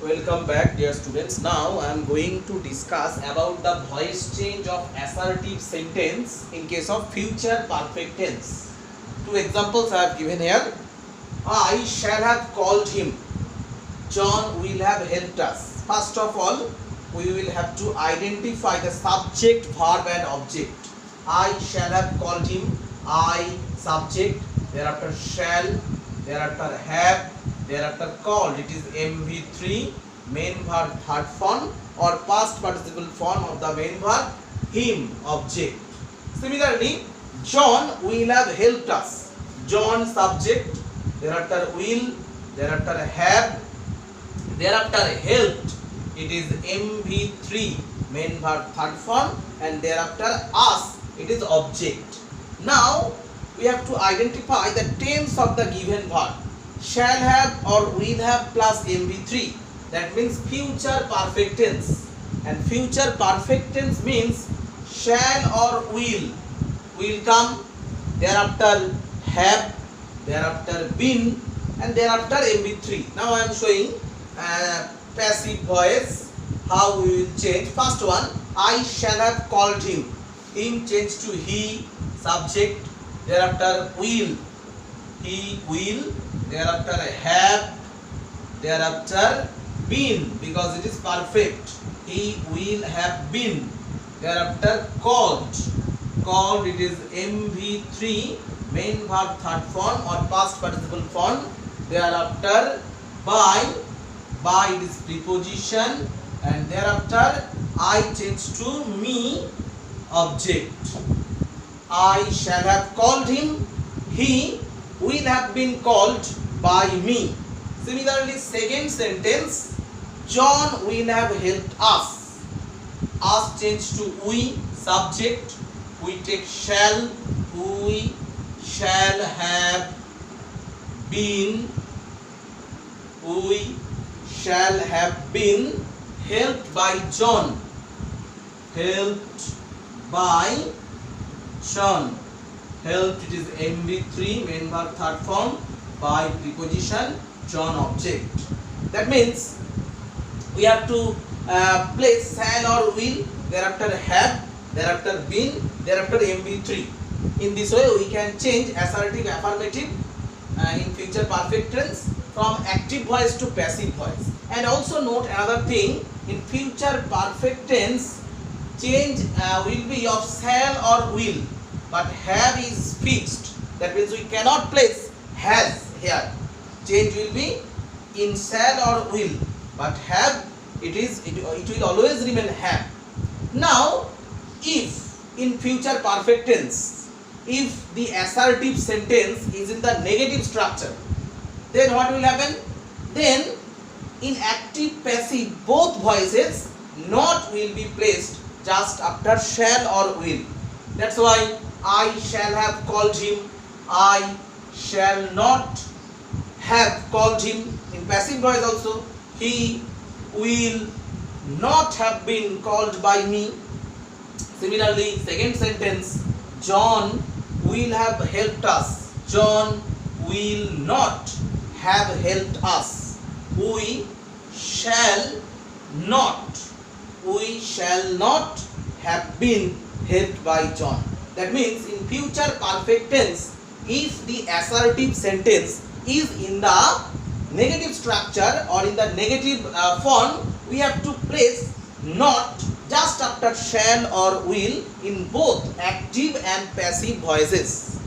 Welcome back, dear students. Now I am going to discuss about the voice change of assertive sentence in case of future perfect tense. Two examples I have given here. I shall have called him. John will have helped us. First of all, we will have to identify the subject, verb and object. I shall have called him. I, subject, thereafter shall, thereafter have, thereafter called. It is MV3, main verb third form or past participle form of the main verb, him, object. Similarly, John will have helped us. John, subject, thereafter will, thereafter have, thereafter helped. It is MV3, main verb third form, and thereafter us, it is object. Now we have to identify the tense of the given verb. Shall have or will have plus MV3. That means future perfect tense. And future perfect tense means shall or will come, thereafter have, thereafter been, and thereafter MV3. Now I am showing passive voice how we will change. First one, I shall have called him. Him changed to he, subject, thereafter will, he will, thereafter have, thereafter been, because it is perfect, he will have been, thereafter called, it is MV3, main verb third form or past participle form, thereafter by it is preposition, and thereafter I change to me, object. I shall have called him, he will have been called by me. Similarly, second sentence, John will have helped us. Us changed to we, subject, we take shall, we shall have been, we shall have been helped by John, helped by John. Helped, it is MV3, main verb third form, by preposition, John, object. That means we have to place shall or will, thereafter have, thereafter been, thereafter MV3. In this way we can change assertive, affirmative in future perfect tense from active voice to passive voice. And also note another thing, in future perfect tense change will be of shall or will, but have is fixed. That means we cannot place has here. Change will be in shall or will, but have it will always remain have. Now if in future perfect tense, if the assertive sentence is in the negative structure, then what will happen? Then in active passive both voices not will be placed just after shall or will. That's why I shall have called him, I shall not have called him. In passive voice also, he will not have been called by me. Similarly, second sentence, John will have helped us, John will not have helped us. We shall not have been helped by John. That means in future perfect tense, if the assertive sentence is in the negative structure or in the negative form, we have to place not just after shall or will in both active and passive voices.